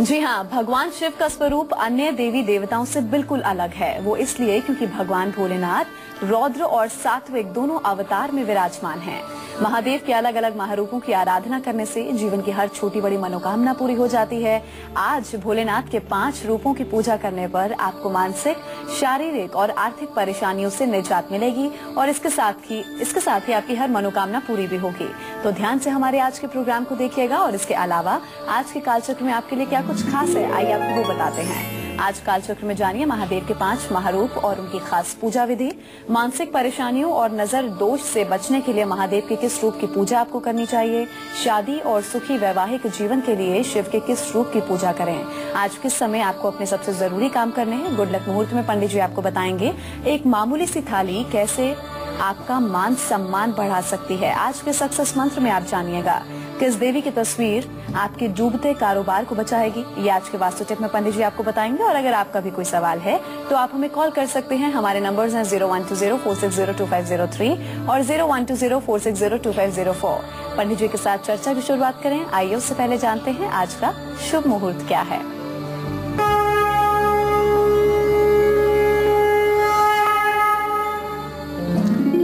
जी हाँ, भगवान शिव का स्वरूप अन्य देवी देवताओं से बिल्कुल अलग है। वो इसलिए क्योंकि भगवान भोलेनाथ रौद्र और सात्विक दोनों अवतार में विराजमान हैं। महादेव के अलग अलग महारूपों की आराधना करने से जीवन की हर छोटी बड़ी मनोकामना पूरी हो जाती है। आज भोलेनाथ के 5 रूपों की पूजा करने पर आपको मानसिक, शारीरिक और आर्थिक परेशानियों से निजात मिलेगी और इसके साथ ही आपकी हर मनोकामना पूरी भी होगी। तो ध्यान से हमारे आज के प्रोग्राम को देखिएगा और इसके अलावा आज के कालचक्र में आपके लिए क्या कुछ खास है, आइए आपको वो बताते हैं। आज कालचक्र में जानिए महादेव के 5 महारूप और उनकी खास पूजा विधि, मानसिक परेशानियों और नजर दोष से बचने के लिए महादेव के किस रूप की पूजा आपको करनी चाहिए, शादी और सुखी वैवाहिक जीवन के लिए शिव के किस रूप की पूजा करें, आज किस समय आपको अपने सबसे जरूरी काम करने हैं। गुड लक मुहूर्त में पंडित जी आपको बताएंगे एक मामूली सी थाली कैसे आपका मान सम्मान बढ़ा सकती है। आज के सक्सेस मंत्र में आप जानिएगा किस देवी की तस्वीर आपके डूबते कारोबार को बचाएगी, ये आज के वास्तु टिप में पंडित जी आपको बताएंगे। और अगर आपका भी कोई सवाल है तो आप हमें कॉल कर सकते हैं। हमारे नंबर्स हैं 0120460250 और 0120460250. पंडित जी के साथ चर्चा की शुरुआत करें। आइए उससे पहले जानते हैं आज का शुभ मुहूर्त क्या है।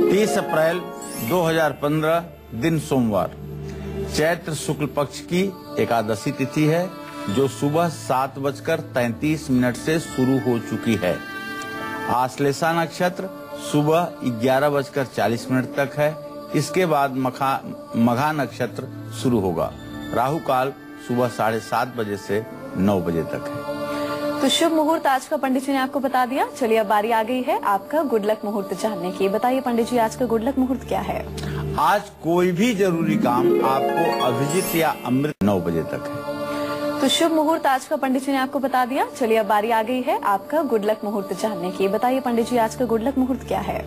30 अप्रैल 2015 दिन सोमवार, चैत्र शुक्ल पक्ष की एकादशी तिथि है जो सुबह 7:33 से शुरू हो चुकी है। आश्लेषा नक्षत्र सुबह 11:40 तक है। इसके बाद मघा नक्षत्र शुरू होगा। राहु काल सुबह 7:30 बजे से 9 बजे तक है। तो शुभ मुहूर्त आज का पंडित जी ने आपको बता दिया। चलिए अब बारी आ गई है आपका गुड लक मुहूर्त जानने की। बताइए पंडित जी आज का गुड लक मुहूर्त क्या है। आज कोई भी जरूरी काम आपको अभिजीत या अमृत 9 बजे तक है। तो शुभ मुहूर्त आज का पंडित जी ने आपको बता दिया। चलिए अब बारी आ गई है आपका गुड लक मुहूर्त जानने की। बताइए पंडित जी आज का गुड लक मुहूर्त क्या है।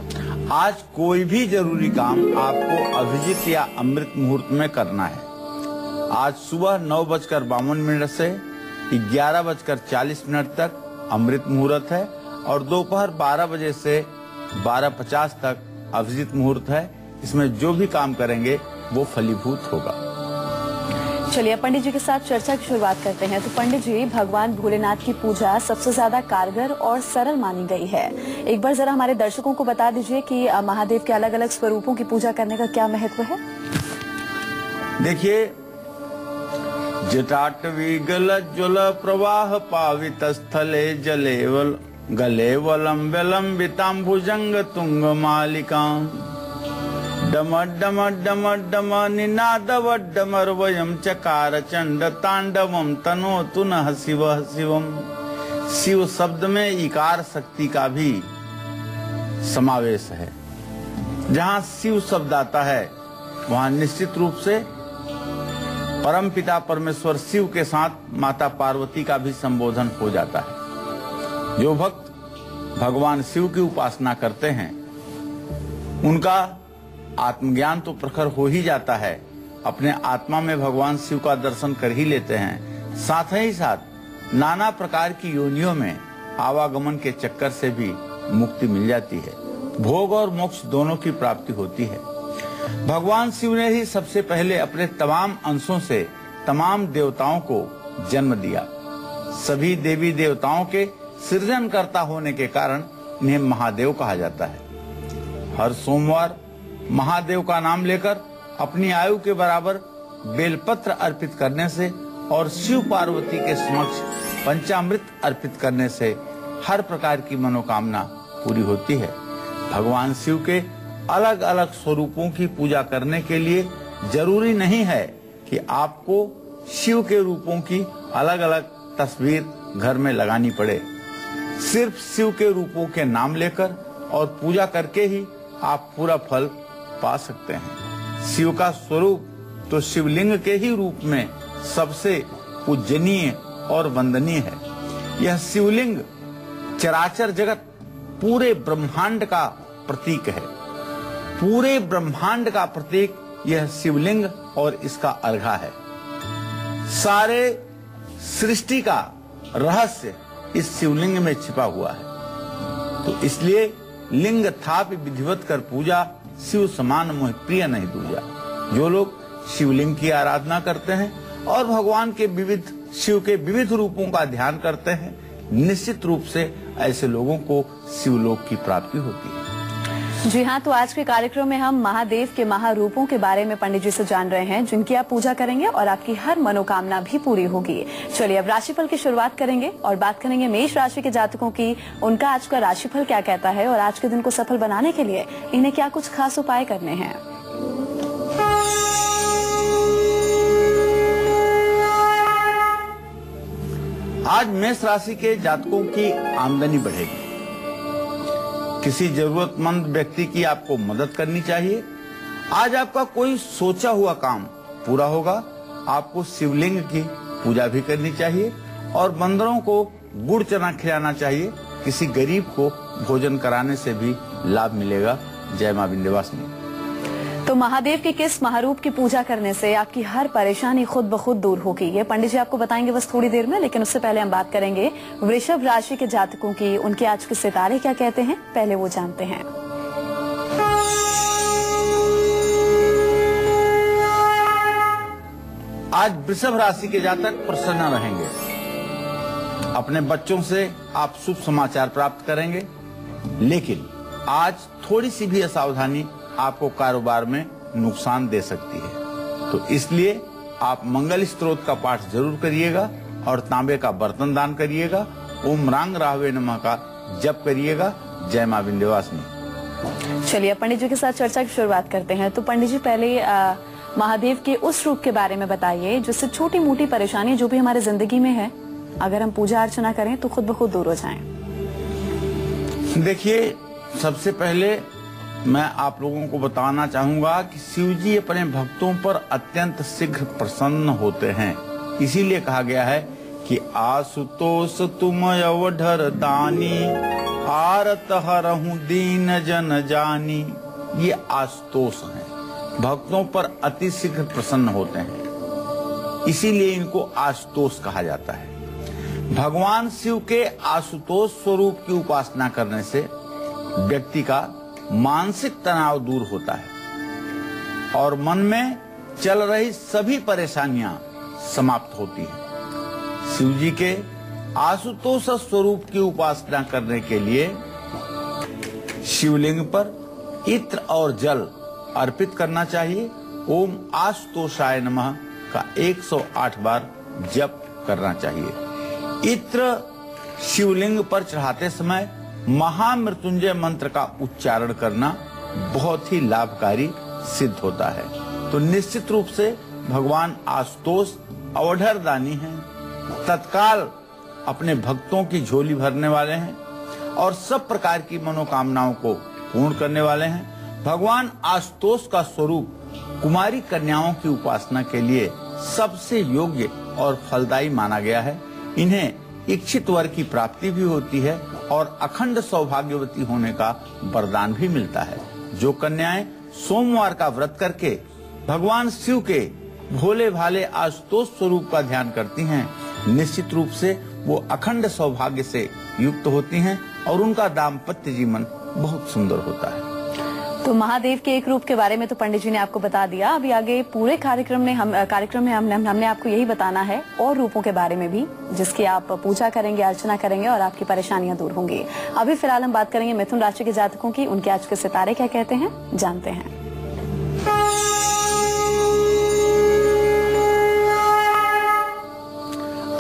आज कोई भी जरूरी काम आपको अभिजीत या अमृत मुहूर्त में करना है। आज सुबह 9:52 से 11:40 तक अमृत मुहूर्त है और दोपहर 12 बजे से 12:50 तक अभिजीत मुहूर्त है। इसमें जो भी काम करेंगे वो फलीभूत होगा। चलिए पंडित जी के साथ चर्चा की शुरुआत करते हैं। तो पंडित जी, भगवान भोलेनाथ की पूजा सबसे ज्यादा कारगर और सरल मानी गई है। एक बार जरा हमारे दर्शकों को बता दीजिए कि महादेव के अलग अलग स्वरूपों की पूजा करने का क्या महत्व है। देखिए, जटाटवी गलज्ज्वल प्रवाह पावित स्थले जलेवल गलेवलम विलंबितां भुजंग तुंग मालिकां डम डम डम डम निनादवड्डमर वयम चकार चंड तांडवम तनोतु नः शिवः शिवम। शिव शब्द में इकार शक्ति का भी समावेश है। जहाँ शिव शब्द आता है वहाँ निश्चित रूप से परमपिता परमेश्वर शिव के साथ माता पार्वती का भी संबोधन हो जाता है। जो भक्त भगवान शिव की उपासना करते हैं उनका आत्मज्ञान तो प्रखर हो ही जाता है, अपने आत्मा में भगवान शिव का दर्शन कर ही लेते हैं। साथ ही साथ नाना प्रकार की योनियों में आवागमन के चक्कर से भी मुक्ति मिल जाती है। भोग और मोक्ष दोनों की प्राप्ति होती है। भगवान शिव ने ही सबसे पहले अपने तमाम अंशों से तमाम देवताओं को जन्म दिया। सभी देवी देवताओं के सृजनकर्ता होने के कारण इन्हें महादेव कहा जाता है। हर सोमवार महादेव का नाम लेकर अपनी आयु के बराबर बेलपत्र अर्पित करने से और शिव पार्वती के समक्ष पंचामृत अर्पित करने से हर प्रकार की मनोकामना पूरी होती है। भगवान शिव के अलग अलग स्वरूपों की पूजा करने के लिए जरूरी नहीं है कि आपको शिव के रूपों की अलग अलग तस्वीर घर में लगानी पड़े। सिर्फ शिव के रूपों के नाम लेकर और पूजा करके ही आप पूरा फल पा सकते हैं। शिव का स्वरूप तो शिवलिंग के ही रूप में सबसे पूजनीय और वंदनीय है। यह शिवलिंग चराचर जगत पूरे ब्रह्मांड का प्रतीक है। पूरे ब्रह्मांड का प्रतीक यह शिवलिंग और इसका अर्घा है। सारे सृष्टि का रहस्य इस शिवलिंग में छिपा हुआ है। तो इसलिए लिंग थापि विधिवत कर पूजा, शिव समान मोह प्रिय नहीं दूजा। जो लोग शिवलिंग की आराधना करते हैं और भगवान के विविध शिव के विविध रूपों का ध्यान करते हैं, निश्चित रूप से ऐसे लोगों को शिवलोक की प्राप्ति होती है। जी हाँ, तो आज के कार्यक्रम में हम महादेव के महारूपों के बारे में पंडित जी से जान रहे हैं, जिनकी आप पूजा करेंगे और आपकी हर मनोकामना भी पूरी होगी। चलिए अब राशिफल की शुरुआत करेंगे और बात करेंगे मेष राशि के जातकों की। उनका आज का राशिफल क्या कहता है और आज के दिन को सफल बनाने के लिए इन्हें क्या कुछ खास उपाय करने हैं। आज मेष राशि के जातकों की आमदनी बढ़ेगी। किसी जरूरतमंद व्यक्ति की आपको मदद करनी चाहिए। आज आपका कोई सोचा हुआ काम पूरा होगा। आपको शिवलिंग की पूजा भी करनी चाहिए और बंदरों को गुड़ चना खिलाना चाहिए। किसी गरीब को भोजन कराने से भी लाभ मिलेगा। जय मां विंध्यवासिनी। तो महादेव के किस महारूप की पूजा करने से आपकी हर परेशानी खुद ब खुद दूर होगी, ये पंडित जी आपको बताएंगे बस थोड़ी देर में। लेकिन उससे पहले हम बात करेंगे वृषभ राशि के जातकों की। उनके आज के सितारे क्या कहते हैं, पहले वो जानते हैं। आज वृषभ राशि के जातक प्रसन्न रहेंगे। अपने बच्चों से आप शुभ समाचार प्राप्त करेंगे, लेकिन आज थोड़ी सी भी असावधानी आपको कारोबार में नुकसान दे सकती है। तो इसलिए आप मंगल स्तोत्र का पाठ जरूर करिएगा और तांबे का बर्तन दान करिएगा। ओम रांग राहवे नमः का जप करिएगा। जय मां विंध्यवासिनी। चलिए पंडित जी के साथ चर्चा की शुरुआत करते हैं। तो पंडित जी पहले महादेव के उस रूप के बारे में बताइए जिससे छोटी मोटी परेशानी जो भी हमारे जिंदगी में है, अगर हम पूजा अर्चना करें तो खुद ब खुद दूर हो जाएं। देखिए, सबसे पहले मैं आप लोगों को बताना चाहूंगा कि शिव जी अपने भक्तों पर अत्यंत शीघ्र प्रसन्न होते हैं। इसीलिए कहा गया है कि आशुतोष तुम अवधर दानी, आरत हरहु दीन जन जानी। ये आशुतोष हैं, भक्तों पर अति शीघ्र प्रसन्न होते हैं, इसीलिए इनको आशुतोष कहा जाता है। भगवान शिव के आशुतोष स्वरूप की उपासना करने से व्यक्ति का मानसिक तनाव दूर होता है और मन में चल रही सभी परेशानियां समाप्त होती हैं। शिव जी के आशुतोष स्वरूप की उपासना करने के लिए शिवलिंग पर इत्र और जल अर्पित करना चाहिए। ओम आशुतोषाय नमः का 108 बार जप करना चाहिए। इत्र शिवलिंग पर चढ़ाते समय महामृत्युंजय मंत्र का उच्चारण करना बहुत ही लाभकारी सिद्ध होता है। तो निश्चित रूप से भगवान आशुतोष अवधर दानी हैं, तत्काल अपने भक्तों की झोली भरने वाले हैं और सब प्रकार की मनोकामनाओं को पूर्ण करने वाले हैं। भगवान आशुतोष का स्वरूप कुमारी कन्याओं की उपासना के लिए सबसे योग्य और फलदायी माना गया है। इन्हें इच्छित वर की प्राप्ति भी होती है और अखंड सौभाग्यवती होने का वरदान भी मिलता है। जो कन्याएं सोमवार का व्रत करके भगवान शिव के भोले भाले आशुतोष स्वरूप का ध्यान करती हैं, निश्चित रूप से वो अखंड सौभाग्य से युक्त होती हैं और उनका दाम्पत्य जीवन बहुत सुंदर होता है। तो महादेव के एक रूप के बारे में तो पंडित जी ने आपको बता दिया। अभी आगे पूरे कार्यक्रम में हमने आपको यही बताना है और रूपों के बारे में भी, जिसकी आप पूजा करेंगे, अर्चना करेंगे और आपकी परेशानियां दूर होंगी। अभी फिलहाल हम बात करेंगे मिथुन राशि के जातकों की। उनके आज के सितारे क्या कहते हैं, जानते हैं।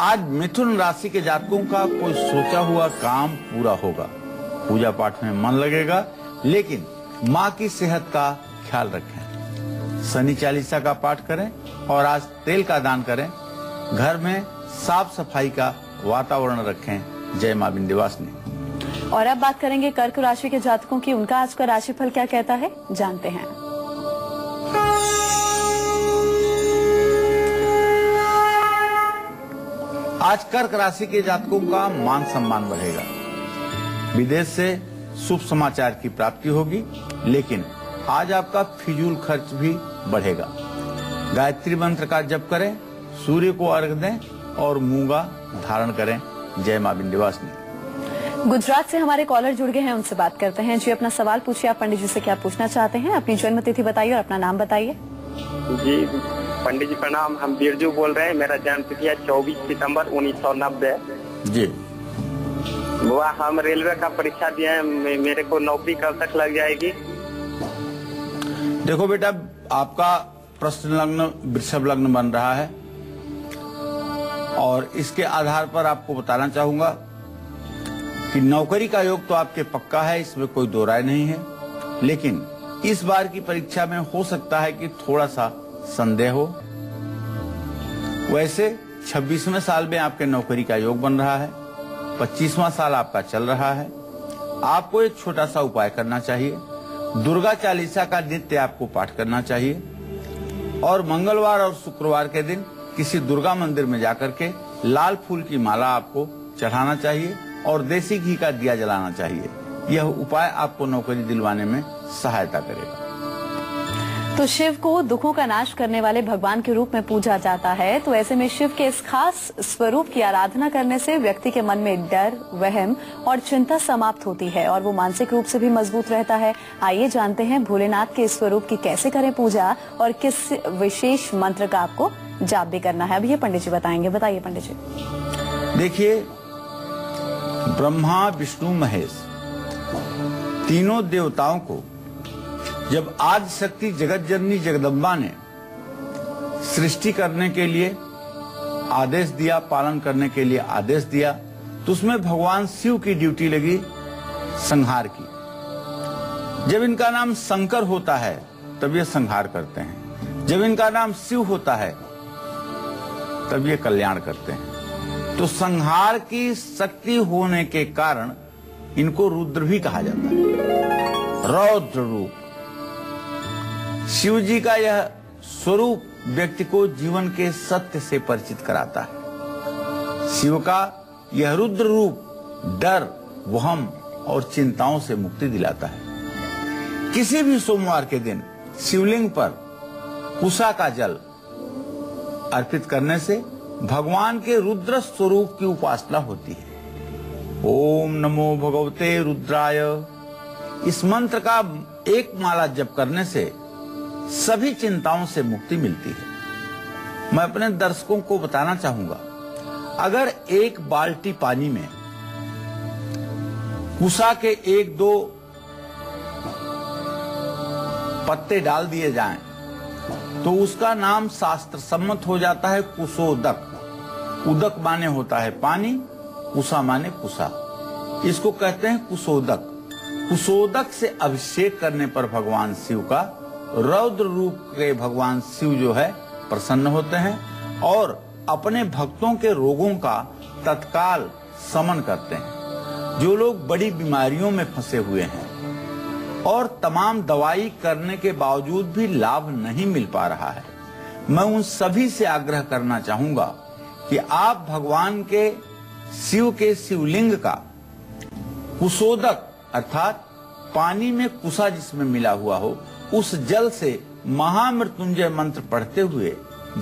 आज मिथुन राशि के जातकों का कोई सोचा हुआ काम पूरा होगा। पूजा पाठ में मन लगेगा, लेकिन माँ की सेहत का ख्याल रखें। शनि चालीसा का पाठ करें और आज तेल का दान करें। घर में साफ सफाई का वातावरण रखें। जय मां विंध्यवासिनी। और अब बात करेंगे कर्क राशि के जातकों की। उनका आज का राशिफल क्या कहता है, जानते हैं। आज कर्क राशि के जातकों का मान सम्मान बढ़ेगा। विदेश से शुभ समाचार की प्राप्ति होगी, लेकिन आज आपका फिजूल खर्च भी बढ़ेगा। गायत्री मंत्र का जप करें, सूर्य को अर्घ दें और मूंगा धारण करें। जय मां विंध्यवासिनी। गुजरात से हमारे कॉलर जुड़ गए हैं, उनसे बात करते हैं। जी अपना सवाल पूछिए। आप पंडित जी से क्या पूछना चाहते हैं, अपनी जन्म तिथि बताइए और अपना नाम बताइए। जी पंडित जी प्रणाम, हम बिरजू बोल रहे हैं। मेरा जन्म तिथि है 24 सितंबर 1990 जी। वह हम रेलवे का परीक्षा दिए हैं। मेरे को नौकरी कब तक लग जाएगी? देखो बेटा, आपका प्रश्न लग्न वृषभ लग्न बन रहा है और इसके आधार पर आपको बताना चाहूंगा कि नौकरी का योग तो आपके पक्का है, इसमें कोई दो राय नहीं है। लेकिन इस बार की परीक्षा में हो सकता है कि थोड़ा सा संदेह हो। वैसे 26वें साल में आपके नौकरी का योग बन रहा है, 25वां साल आपका चल रहा है। आपको एक छोटा सा उपाय करना चाहिए। दुर्गा चालीसा का नित्य आपको पाठ करना चाहिए और मंगलवार और शुक्रवार के दिन किसी दुर्गा मंदिर में जाकर के लाल फूल की माला आपको चढ़ाना चाहिए और देसी घी का दिया जलाना चाहिए। यह उपाय आपको नौकरी दिलवाने में सहायता करेगा। तो शिव को दुखों का नाश करने वाले भगवान के रूप में पूजा जाता है, तो ऐसे में शिव के इस खास स्वरूप की आराधना करने से व्यक्ति के मन में डर, वहम और चिंता समाप्त होती है और वो मानसिक रूप से भी मजबूत रहता है। आइए जानते हैं भोलेनाथ के इस स्वरूप की कैसे करें पूजा और किस विशेष मंत्र का आपको जाप भी करना है। अब ये पंडित जी बताएंगे। बताइए पंडित जी। देखिए, ब्रह्मा विष्णु महेश तीनों देवताओं को जब आदि शक्ति जगत जननी जगदम्बा ने सृष्टि करने के लिए आदेश दिया, पालन करने के लिए आदेश दिया, तो उसमें भगवान शिव की ड्यूटी लगी संहार की। जब इनका नाम शंकर होता है तब ये संहार करते हैं, जब इनका नाम शिव होता है तब ये कल्याण करते हैं। तो संहार की शक्ति होने के कारण इनको रुद्र भी कहा जाता है, रौद्र रूप। शिव जी का यह स्वरूप व्यक्ति को जीवन के सत्य से परिचित कराता है। शिव का यह रुद्र रूप डर, वहम और चिंताओं से मुक्ति दिलाता है। किसी भी सोमवार के दिन शिवलिंग पर कुशा का जल अर्पित करने से भगवान के रुद्र स्वरूप की उपासना होती है। ओम नमो भगवते रुद्राय, इस मंत्र का एक माला जप करने से सभी चिंताओं से मुक्ति मिलती है। मैं अपने दर्शकों को बताना चाहूंगा, अगर एक बाल्टी पानी में कुशा के 1-2 पत्ते डाल दिए जाएं, तो उसका नाम शास्त्र सम्मत हो जाता है कुशोदक। उदक माने होता है पानी, कुशा माने कुशा, इसको कहते हैं कुशोदक। कुशोदक से अभिषेक करने पर भगवान शिव का रौद्र रूप के भगवान शिव जो है प्रसन्न होते हैं और अपने भक्तों के रोगों का तत्काल शमन करते हैं। जो लोग बड़ी बीमारियों में फंसे हुए हैं और तमाम दवाई करने के बावजूद भी लाभ नहीं मिल पा रहा है, मैं उन सभी से आग्रह करना चाहूंगा कि आप भगवान के शिव के शिवलिंग का कुशोदक अर्थात पानी में कुशा जिसमें मिला हुआ हो, उस जल से महामृत्युंजय मंत्र पढ़ते हुए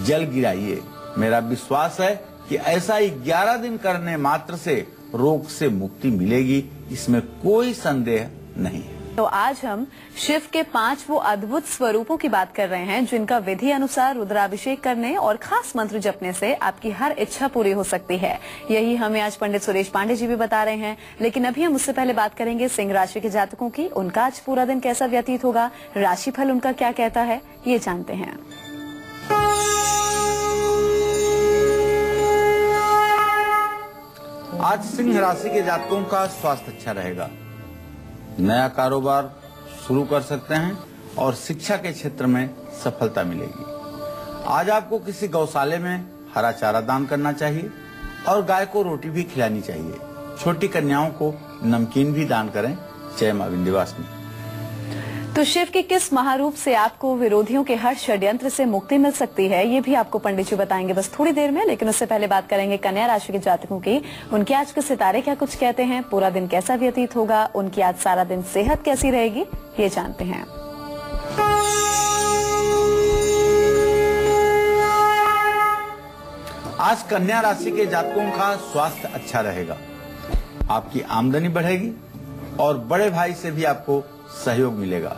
जल गिराइए। मेरा विश्वास है कि ऐसा 11 दिन करने मात्र से रोग से मुक्ति मिलेगी, इसमें कोई संदेह नहीं है। तो आज हम शिव के 5 वो अद्भुत स्वरूपों की बात कर रहे हैं जिनका विधि अनुसार रुद्राभिषेक करने और खास मंत्र जपने से आपकी हर इच्छा पूरी हो सकती है। यही हमें आज पंडित सुरेश पांडे जी भी बता रहे हैं। लेकिन अभी हम उससे पहले बात करेंगे सिंह राशि के जातकों की। उनका आज पूरा दिन कैसा व्यतीत होगा, राशिफल उनका क्या कहता है, ये जानते हैं। आज सिंह राशि के जातकों का स्वास्थ्य अच्छा रहेगा। नया कारोबार शुरू कर सकते हैं और शिक्षा के क्षेत्र में सफलता मिलेगी। आज आपको किसी गौशाले में हरा चारा दान करना चाहिए और गाय को रोटी भी खिलानी चाहिए। छोटी कन्याओं को नमकीन भी दान करें। जय मां विंध्यवासिनी। तो शिव के किस महारूप से आपको विरोधियों के हर षड्यंत्र से मुक्ति मिल सकती है, ये भी आपको पंडित जी बताएंगे बस थोड़ी देर में। लेकिन उससे पहले बात करेंगे कन्या राशि के जातकों की। उनके आज के सितारे क्या कुछ कहते हैं, पूरा दिन कैसा व्यतीत होगा, उनकी आज सारा दिन सेहत कैसी रहेगी, ये जानते हैं। आज कन्या राशि के जातकों का स्वास्थ्य अच्छा रहेगा। आपकी आमदनी बढ़ेगी और बड़े भाई से भी आपको सहयोग मिलेगा।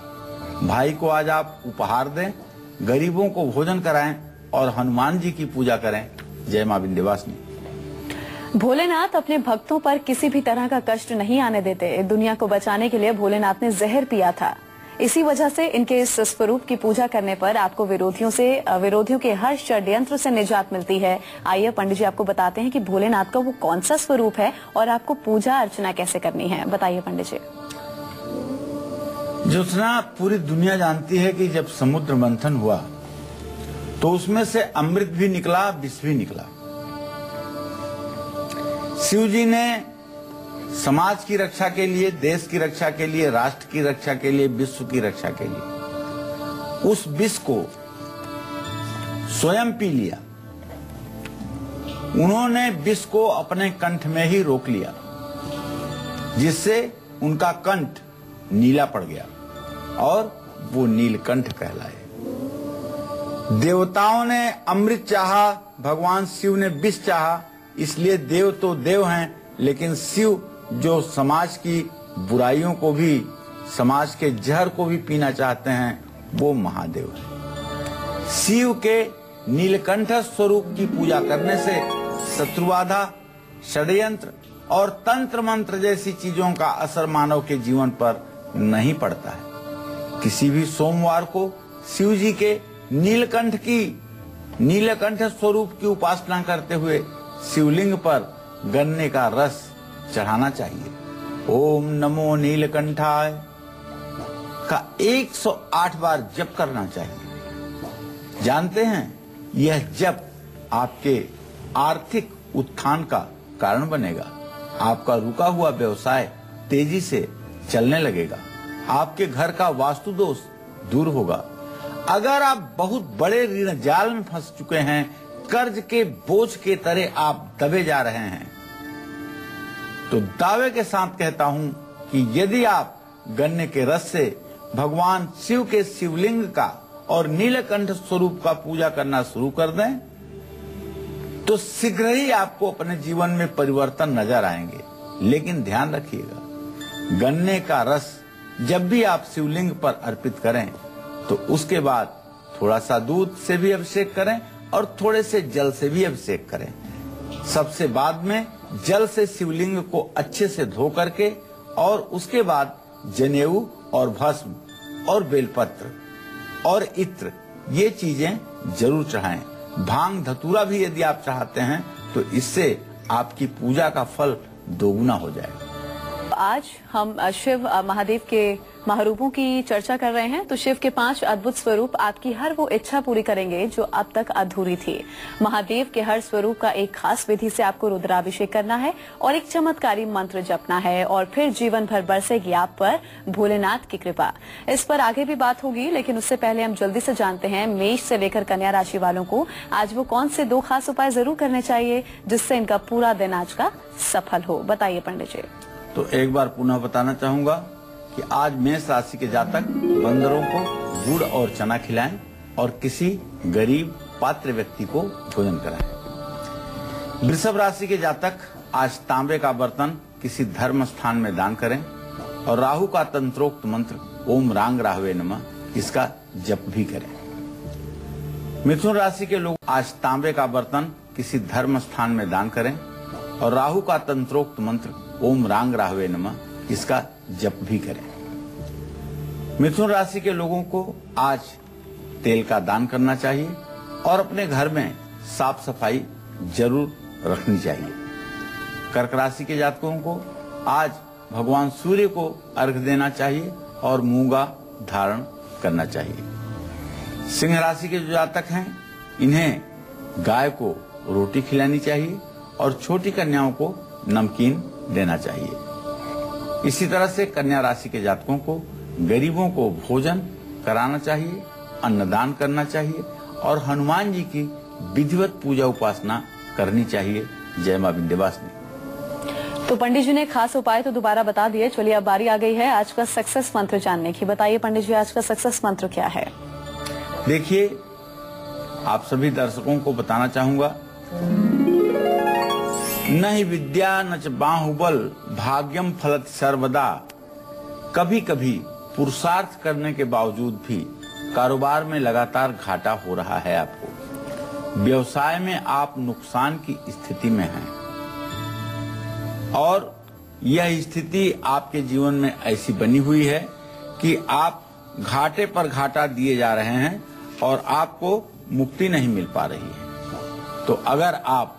भाई को आज आप उपहार दें, गरीबों को भोजन कराएं और हनुमान जी की पूजा करें। जय मां विंध्यवासिनी। भोलेनाथ अपने भक्तों पर किसी भी तरह का कष्ट नहीं आने देते। दुनिया को बचाने के लिए भोलेनाथ ने जहर पिया था। इसी वजह से इनके इस स्वरूप की पूजा करने पर आपको विरोधियों के हर षड्यंत्र से निजात मिलती है। आइए पंडित जी आपको बताते हैं कि भोलेनाथ का वो कौन सा स्वरूप है और आपको पूजा अर्चना कैसे करनी है। बताइए पंडित जी। ज्योत्सना, पूरी दुनिया जानती है कि जब समुद्र मंथन हुआ तो उसमें से अमृत भी निकला, विष भी निकला। शिव जी ने समाज की रक्षा के लिए, देश की रक्षा के लिए, राष्ट्र की रक्षा के लिए, विश्व की रक्षा के लिए उस विष को स्वयं पी लिया। उन्होंने विष को अपने कंठ में ही रोक लिया, जिससे उनका कंठ नीला पड़ गया और वो नीलकंठ कहलाए। देवताओं ने अमृत चाहा, भगवान शिव ने विष चाहा। इसलिए देव तो देव हैं, लेकिन शिव जो समाज की बुराइयों को भी, समाज के जहर को भी पीना चाहते हैं, वो महादेव है। शिव के नीलकंठ स्वरूप की पूजा करने से शत्रुबाधा, षड्यंत्र और तंत्र मंत्र जैसी चीजों का असर मानव के जीवन पर नहीं पड़ता है। किसी भी सोमवार को शिव जी के नीलकंठ स्वरूप की उपासना करते हुए शिवलिंग पर गन्ने का रस चढ़ाना चाहिए। ओम नमो नीलकंठाय का 108 बार जप करना चाहिए। जानते हैं, यह जप आपके आर्थिक उत्थान का कारण बनेगा। आपका रुका हुआ व्यवसाय तेजी से चलने लगेगा। आपके घर का वास्तु दोष दूर होगा। अगर आप बहुत बड़े ऋण जाल में फंस चुके हैं, कर्ज के बोझ के तरह आप दबे जा रहे हैं, तो दावे के साथ कहता हूं कि यदि आप गन्ने के रस से भगवान शिव के शिवलिंग का और नीलकंठ स्वरूप का पूजा करना शुरू कर दें, तो शीघ्र ही आपको अपने जीवन में परिवर्तन नजर आएंगे। लेकिन ध्यान रखिएगा, गन्ने का रस जब भी आप शिवलिंग पर अर्पित करें तो उसके बाद थोड़ा सा दूध से भी अभिषेक करें और थोड़े से जल से भी अभिषेक करें। सबसे बाद में जल से शिवलिंग को अच्छे से धो करके और उसके बाद जनेऊ और भस्म और बेलपत्र और इत्र, ये चीजें जरूर चढ़ाएं। भांग धतूरा भी यदि आप चाहते हैं तो इससे आपकी पूजा का फल दोगुना हो जाएगा। आज हम शिव महादेव के महारूपों की चर्चा कर रहे हैं। तो शिव के 5 अद्भुत स्वरूप आपकी हर वो इच्छा पूरी करेंगे जो अब तक अधूरी थी। महादेव के हर स्वरूप का एक खास विधि से आपको रुद्राभिषेक करना है और एक चमत्कारी मंत्र जपना है और फिर जीवन भर बरसेगी आप पर भोलेनाथ की कृपा। इस पर आगे भी बात होगी, लेकिन उससे पहले हम जल्दी से जानते हैं मेष से लेकर कन्या राशि वालों को आज वो कौन से 2 खास उपाय जरूर करने चाहिए जिससे इनका पूरा दिन आज का सफल हो। बताइए पंडित जी। तो एक बार पुनः बताना चाहूंगा कि आज मेष राशि के जातक बंदरों को गुड़ और चना खिलाएं और किसी गरीब पात्र व्यक्ति को भोजन कराएं। वृषभ राशि के जातक आज तांबे का बर्तन किसी धर्म स्थान में दान करें और राहु का तंत्रोक्त मंत्र ओम रांग राहवे नमः, इसका जप भी करें। मिथुन राशि के लोग आज तांबे का बर्तन किसी धर्म स्थान में दान करें और राहु का तंत्रोक्त मंत्र ओम रांग राहवे नमः, इसका जप भी करें। मिथुन राशि के लोगों को आज तेल का दान करना चाहिए और अपने घर में साफ सफाई जरूर रखनी चाहिए। कर्क राशि के जातकों को आज भगवान सूर्य को अर्घ देना चाहिए और मूंगा धारण करना चाहिए। सिंह राशि के जो जातक हैं, इन्हें गाय को रोटी खिलानी चाहिए और छोटी कन्याओं को नमकीन देना चाहिए। इसी तरह से कन्या राशि के जातकों को गरीबों को भोजन कराना चाहिए, अन्नदान करना चाहिए और हनुमान जी की विधिवत पूजा उपासना करनी चाहिए। जय मां विंध्यवासिनी। तो पंडित जी ने खास उपाय तो दोबारा बता दिए। चलिए अब बारी आ गई है आज का सक्सेस मंत्र जानने की। बताइए पंडित जी, आज का सक्सेस मंत्र क्या है? देखिए, आप सभी दर्शकों को बताना चाहूंगा, न ही विद्या न च बाहुबल भाग्यम फलत सर्वदा। कभी कभी पुरुषार्थ करने के बावजूद भी कारोबार में लगातार घाटा हो रहा है आपको। व्यवसाय में आप नुकसान की स्थिति में हैं और यह स्थिति आपके जीवन में ऐसी बनी हुई है कि आप घाटे पर घाटा दिए जा रहे हैं और आपको मुक्ति नहीं मिल पा रही है। तो अगर आप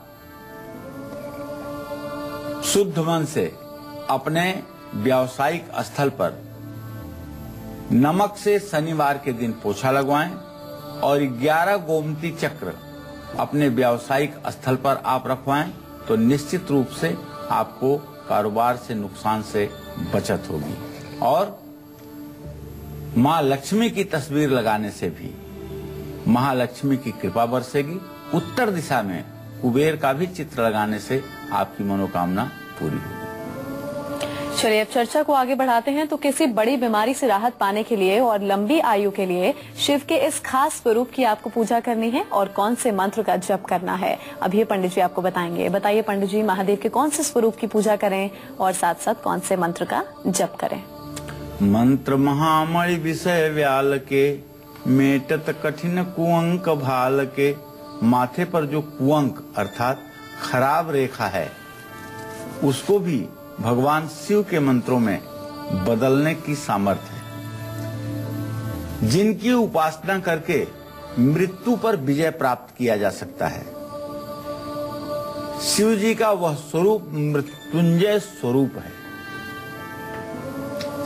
शुद्ध मन से अपने व्यावसायिक स्थल पर नमक से शनिवार के दिन पोछा लगवाएं और 11 गोमती चक्र अपने व्यावसायिक स्थल पर आप रखवाएं तो निश्चित रूप से आपको कारोबार से नुकसान से बचत होगी। और माँ लक्ष्मी की तस्वीर लगाने से भी महालक्ष्मी की कृपा बरसेगी। उत्तर दिशा में कुबेर का भी चित्र लगाने से आपकी मनोकामना पूरी होगी। चलिए अब चर्चा को आगे बढ़ाते हैं। तो किसी बड़ी बीमारी से राहत पाने के लिए और लंबी आयु के लिए शिव के इस खास स्वरूप की आपको पूजा करनी है और कौन से मंत्र का जप करना है, अभी ये पंडित जी आपको बताएंगे। बताइए पंडित जी, महादेव के कौन से स्वरूप की पूजा करें और साथ साथ कौन से मंत्र का जप करें? मंत्र महामणि विषय व्याल के, मेटत कठिन कुअंक भाल के। माथे पर जो कुअंक अर्थात खराब रेखा है उसको भी भगवान शिव के मंत्रों में बदलने की सामर्थ्य है। जिनकी उपासना करके मृत्यु पर विजय प्राप्त किया जा सकता है। शिव जी का वह स्वरूप मृत्युंजय स्वरूप है।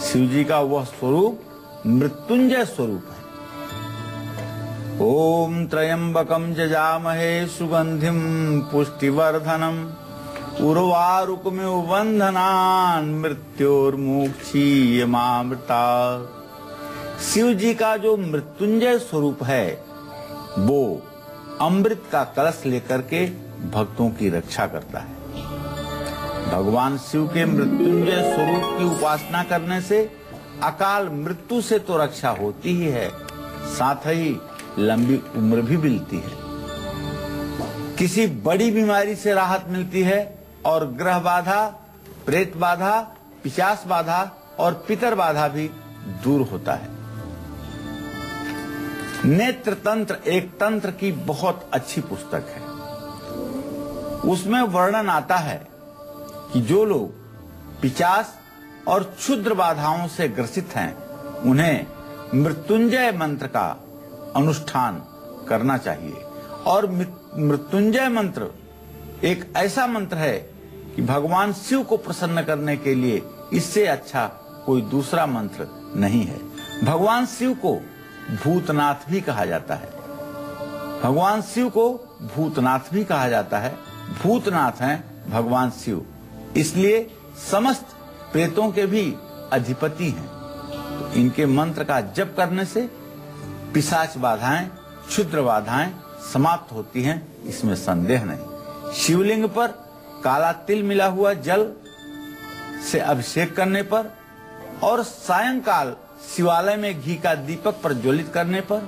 शिव जी का वह स्वरूप मृत्युंजय स्वरूप है। ओम त्र्यंबकम जजामहे सुगंधिम पुष्टिवर्धनम उर्वारुकमिव बंधनान् मृत्योर्मुक्षीयमामृता। शिव जी का जो मृत्युंजय स्वरूप है वो अमृत का कलश लेकर के भक्तों की रक्षा करता है। भगवान शिव के मृत्युंजय स्वरूप की उपासना करने से अकाल मृत्यु से तो रक्षा होती ही है, साथ ही लंबी उम्र भी मिलती है। किसी बड़ी बीमारी से राहत मिलती है और ग्रह बाधा, प्रेत बाधा, पिशाच बाधा और पितर बाधा भी दूर होता है। नेत्र तंत्र एक तंत्र की बहुत अच्छी पुस्तक है। उसमें वर्णन आता है कि जो लोग पिशाच और क्षुद्र बाधाओं से ग्रसित हैं उन्हें मृत्युंजय मंत्र का अनुष्ठान करना चाहिए। और मृत्युंजय मंत्र एक ऐसा मंत्र है कि भगवान शिव को प्रसन्न करने के लिए इससे अच्छा कोई दूसरा मंत्र नहीं है। भगवान शिव को भूतनाथ भी कहा जाता है। भगवान शिव को भूतनाथ भी कहा जाता है। भूतनाथ हैं भगवान शिव, इसलिए समस्त प्रेतों के भी अधिपति हैं। तो इनके मंत्र का जप करने से पिशाच बाधाएं, क्षुद्र बाधाएं समाप्त होती हैं, इसमें संदेह नहीं। शिवलिंग पर काला तिल मिला हुआ जल से अभिषेक करने पर और सायंकाल शिवालय में घी का दीपक प्रज्वलित करने पर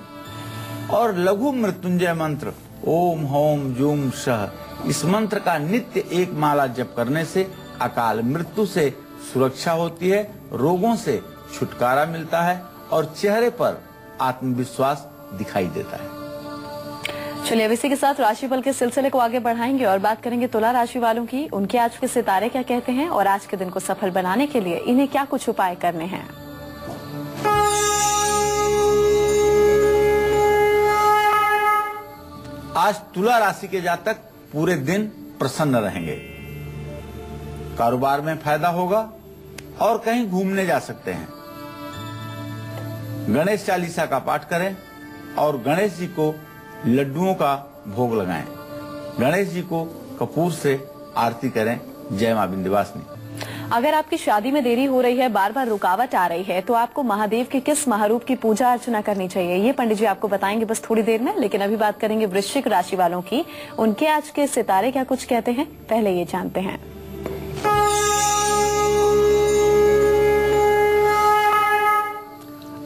और लघु मृत्युंजय मंत्र ओम होम जूम शह, इस मंत्र का नित्य एक माला जप करने से अकाल मृत्यु से सुरक्षा होती है, रोगों से छुटकारा मिलता है और चेहरे पर आत्मविश्वास दिखाई देता है। चलिए अब इसी के साथ राशिफल के सिलसिले को आगे बढ़ाएंगे और बात करेंगे तुला राशि वालों की। उनके आज के सितारे क्या कहते हैं और आज के दिन को सफल बनाने के लिए इन्हें क्या कुछ उपाय करने हैं। आज तुला राशि के जातक पूरे दिन प्रसन्न रहेंगे। कारोबार में फायदा होगा और कहीं घूमने जा सकते हैं। गणेश चालीसा का पाठ करें और गणेश जी को लड्डुओं का भोग लगाएं। गणेश जी को कपूर से आरती करें। जय मां विंध्यवासिनी। अगर आपकी शादी में देरी हो रही है, बार बार रुकावट आ रही है, तो आपको महादेव के किस महारूप की पूजा अर्चना करनी चाहिए, ये पंडित जी आपको बताएंगे बस थोड़ी देर में। लेकिन अभी बात करेंगे वृश्चिक राशि वालों की। उनके आज के सितारे क्या कुछ कहते हैं, पहले ये जानते हैं।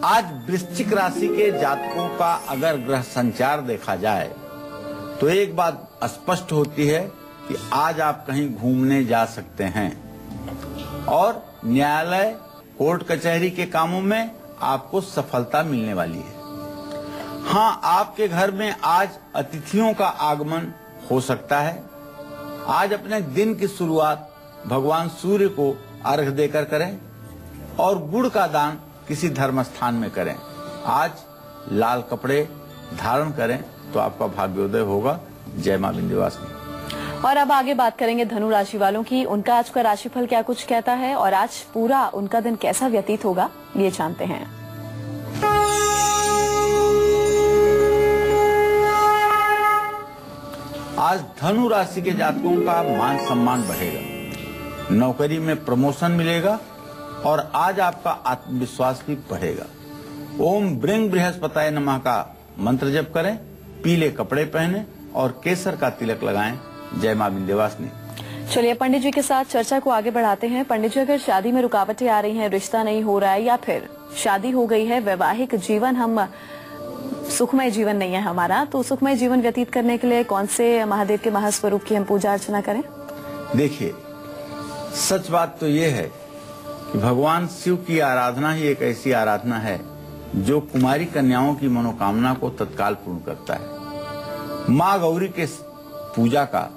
आज वृश्चिक राशि के जातकों का अगर ग्रह संचार देखा जाए तो एक बात स्पष्ट होती है कि आज आप कहीं घूमने जा सकते हैं और न्यायालय, कोर्ट कचहरी के कामों में आपको सफलता मिलने वाली है। हाँ, आपके घर में आज अतिथियों का आगमन हो सकता है। आज अपने दिन की शुरुआत भगवान सूर्य को अर्घ देकर करें और गुड़ का दान किसी धर्म स्थान में करें। आज लाल कपड़े धारण करें तो आपका भाग्योदय होगा। जय मां विंध्यवासिनी। और अब आगे बात करेंगे धनु राशि वालों की। उनका आज का राशिफल क्या कुछ कहता है और आज पूरा उनका दिन कैसा व्यतीत होगा, ये जानते हैं। आज धनु राशि के जातकों का मान सम्मान बढ़ेगा, नौकरी में प्रमोशन मिलेगा और आज आपका आत्मविश्वास भी बढ़ेगा। ओम ब्रिंग बृहस्पताय नमः का मंत्र जप करें, पीले कपड़े पहने और केसर का तिलक लगाएं। जय मां विंध्यवासिनी। चलिए पंडित जी के साथ चर्चा को आगे बढ़ाते हैं। पंडित जी, अगर शादी में रुकावटें आ रही हैं, रिश्ता नहीं हो रहा है या फिर शादी हो गई है, वैवाहिक जीवन हम सुखमय जीवन नहीं है हमारा, तो सुखमय जीवन व्यतीत करने के लिए कौन से महादेव के महास्वरूप की हम पूजा अर्चना करें? देखिए, सच बात तो ये है कि भगवान शिव की आराधना ही एक ऐसी आराधना है जो कुमारी कन्याओं की मनोकामना को तत्काल पूर्ण करता है। माँ गौरी के पूजा का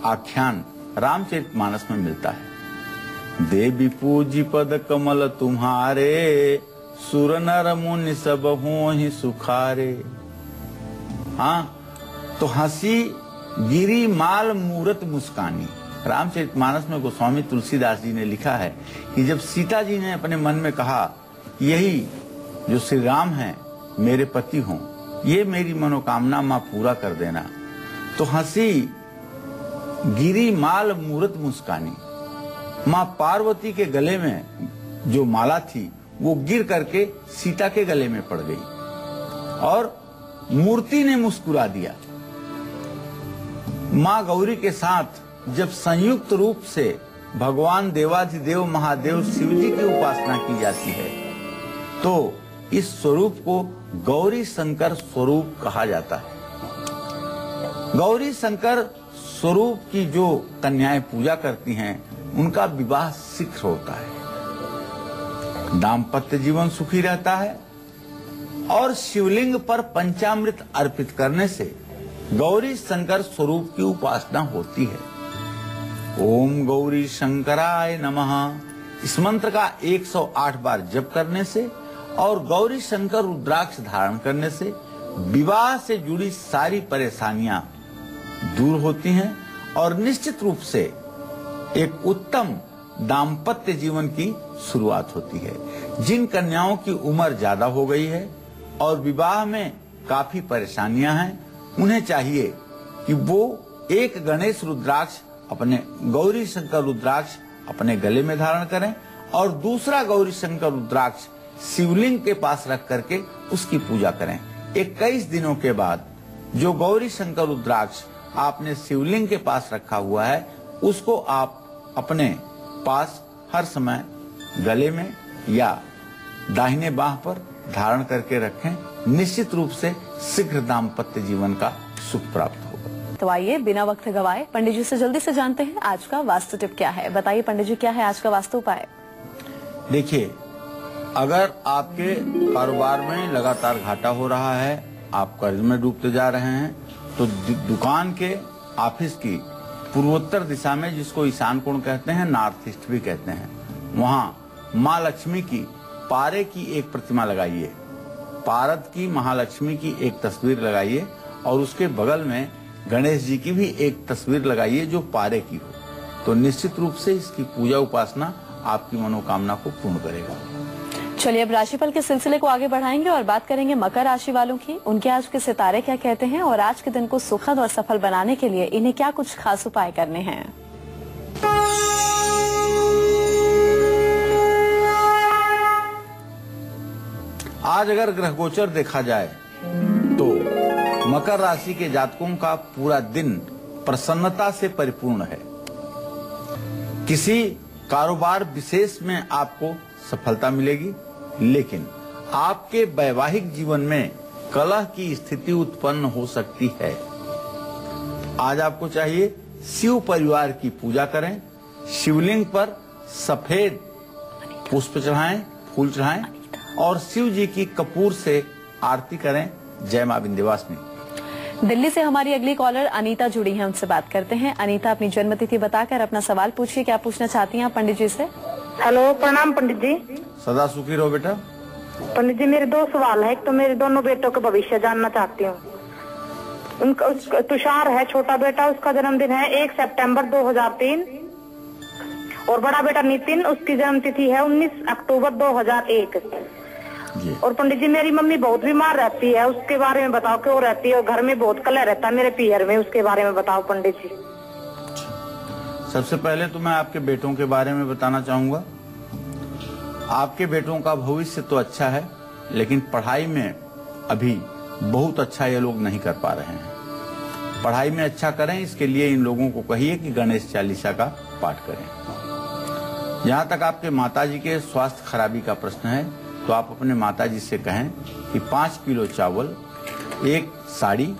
आख्यान रामचरितमानस में मिलता है। देवी पूजी पद कमल तुम्हारे, सुर नर मुनि सब होहि सुखारे। हाँ, तो हंसी गिरी माल मूरत मुस्कानी। रामचरितमानस में गोस्वामी तुलसीदास जी ने लिखा है कि जब सीता जी ने अपने मन में कहा यही जो श्री राम हैं मेरे पति हों, ये मेरी मनोकामना माँ पूरा कर देना, तो हंसी गिरी माल मूरत मुस्कानी। माँ पार्वती के गले में जो माला थी वो गिर करके सीता के गले में पड़ गई और मूर्ति ने मुस्कुरा दिया। माँ गौरी के साथ जब संयुक्त रूप से भगवान देवाधिदेव महादेव शिव जी की उपासना की जाती है तो इस स्वरूप को गौरी शंकर स्वरूप कहा जाता है। गौरी शंकर स्वरूप की जो कन्याएं पूजा करती हैं उनका विवाह शीघ्र होता है, दाम्पत्य जीवन सुखी रहता है और शिवलिंग पर पंचामृत अर्पित करने से गौरी शंकर स्वरूप की उपासना होती है। ओम गौरी शंकराय नमः इस मंत्र का 108 बार जप करने से और गौरी शंकर रुद्राक्ष धारण करने से विवाह से जुड़ी सारी परेशानियां दूर होती हैं और निश्चित रूप से एक उत्तम दाम्पत्य जीवन की शुरुआत होती है। जिन कन्याओं की उम्र ज्यादा हो गई है और विवाह में काफी परेशानियां हैं, उन्हें चाहिए कि वो एक गणेश रुद्राक्ष अपने गौरी शंकर रुद्राक्ष अपने गले में धारण करें और दूसरा गौरी शंकर रुद्राक्ष शिवलिंग के पास रख करके उसकी पूजा करें। 21 दिनों के बाद जो गौरी शंकर रुद्राक्ष आपने शिवलिंग के पास रखा हुआ है उसको आप अपने पास हर समय गले में या दाहिने बाह पर धारण करके रखें। निश्चित रूप से शीघ्र दाम्पत्य जीवन का सुख प्राप्त होगा। तो आइए बिना वक्त गवाए पंडित जी से जल्दी से जानते हैं आज का वास्तु टिप क्या है। बताइए पंडित जी, क्या है आज का वास्तु उपाय? देखिए, अगर आपके कारोबार में लगातार घाटा हो रहा है, आप कर्ज में डूबते जा रहे हैं, तो दुकान के ऑफिस की पूर्वोत्तर दिशा में, जिसको ईशान कोण कहते हैं, नॉर्थ ईस्ट भी कहते हैं, वहाँ माँ लक्ष्मी की पारे की एक प्रतिमा लगाइए, पारद की महालक्ष्मी की एक तस्वीर लगाइए और उसके बगल में गणेश जी की भी एक तस्वीर लगाइए जो पारे की हो। तो निश्चित रूप से इसकी पूजा उपासना आपकी मनोकामना को पूर्ण करेगा। चलिए अब राशिफल के सिलसिले को आगे बढ़ाएंगे और बात करेंगे मकर राशि वालों की। उनके आज के सितारे क्या कहते हैं और आज के दिन को सुखद और सफल बनाने के लिए इन्हें क्या कुछ खास उपाय करने हैं। आज अगर ग्रह गोचर देखा जाए तो मकर राशि के जातकों का पूरा दिन प्रसन्नता से परिपूर्ण है। किसी कारोबार विशेष में आपको सफलता मिलेगी, लेकिन आपके वैवाहिक जीवन में कलह की स्थिति उत्पन्न हो सकती है। आज आपको चाहिए शिव परिवार की पूजा करें, शिवलिंग पर सफेद पुष्प चढ़ाएं, फूल चढ़ाएं और शिव जी की कपूर से आरती करें। जय मां विंध्यवासिनी। दिल्ली से हमारी अगली कॉलर अनीता जुड़ी हैं, उनसे बात करते हैं। अनीता, अपनी जन्मतिथि बताकर अपना सवाल पूछिए, क्या पूछना चाहती हैं आप पंडित जी से? हेलो, प्रणाम पंडित जी। सदा सुखी रहो बेटा। पंडित जी, मेरे 2 सवाल है। एक तो मेरे दोनों बेटों का भविष्य जानना चाहती हूँ। उनका तुषार है छोटा बेटा, उसका जन्मदिन है 1 सितंबर 2003 और बड़ा बेटा नितिन, उसकी जन्मतिथि है 19 अक्टूबर 2001। और पंडित जी, मेरी मम्मी बहुत बीमार रहती है, उसके बारे में बताओ, क्यों रहती है? और घर में बहुत कलह रहता है मेरे पीहर में, उसके बारे में बताओ पंडित जी। सबसे पहले तो मैं आपके बेटों के बारे में बताना चाहूंगा। आपके बेटों का भविष्य तो अच्छा है, लेकिन पढ़ाई में अभी बहुत अच्छा ये लोग नहीं कर पा रहे हैं। पढ़ाई में अच्छा करें, इसके लिए इन लोगों को कहिए कि गणेश चालीसा का पाठ करें। जहाँ तक आपके माताजी के स्वास्थ्य खराबी का प्रश्न है, तो आप अपने माताजी से कहें कि 5 किलो चावल, 1 साड़ी,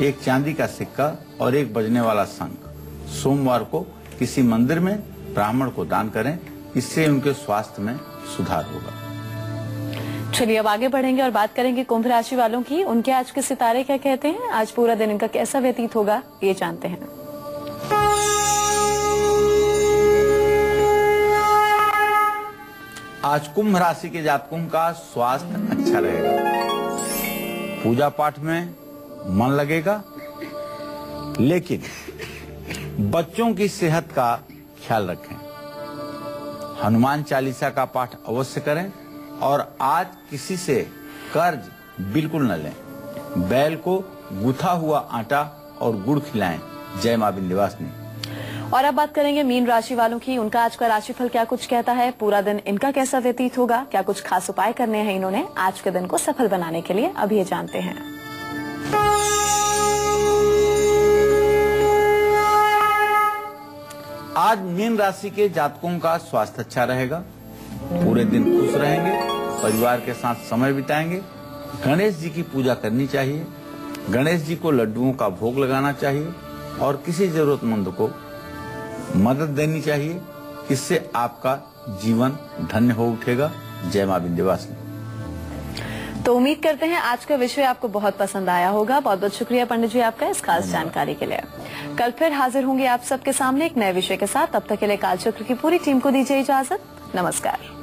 1 चांदी का सिक्का और 1 बजने वाला शंख सोमवार को किसी मंदिर में ब्राह्मण को दान करें। इससे उनके स्वास्थ्य में सुधार होगा। चलिए अब आगे बढ़ेंगे और बात करेंगे कुंभ राशि वालों की। उनके आज के सितारे क्या कहते हैं, आज पूरा दिन इनका कैसा व्यतीत होगा, ये जानते हैं। आज कुंभ राशि के जातकों का स्वास्थ्य अच्छा रहेगा, पूजा पाठ में मन लगेगा, लेकिन बच्चों की सेहत का ख्याल रखें। हनुमान चालीसा का पाठ अवश्य करें और आज किसी से कर्ज बिल्कुल न लें। बैल को गुथा हुआ आटा और गुड़ खिलाएं। जय मां विंध्यवासिनी। और अब बात करेंगे मीन राशि वालों की। उनका आज का राशिफल क्या कुछ कहता है, पूरा दिन इनका कैसा व्यतीत होगा, क्या कुछ खास उपाय करने हैं इन्होंने आज के दिन को सफल बनाने के लिए, अब ये जानते हैं। आज मीन राशि के जातकों का स्वास्थ्य अच्छा रहेगा, पूरे दिन खुश रहेंगे, परिवार के साथ समय बिताएंगे। गणेश जी की पूजा करनी चाहिए, गणेश जी को लड्डुओं का भोग लगाना चाहिए और किसी जरूरतमंद को मदद देनी चाहिए। इससे आपका जीवन धन्य हो उठेगा। जय मां विंध्यवासिनी। तो उम्मीद करते हैं आज का विषय आपको बहुत पसंद आया होगा। बहुत बहुत शुक्रिया पंडित जी आपका इस खास जानकारी के लिए। कल फिर हाजिर होंगे आप सबके सामने एक नए विषय के साथ। तब तक के लिए कालचक्र की पूरी टीम को दीजिए इजाजत। नमस्कार।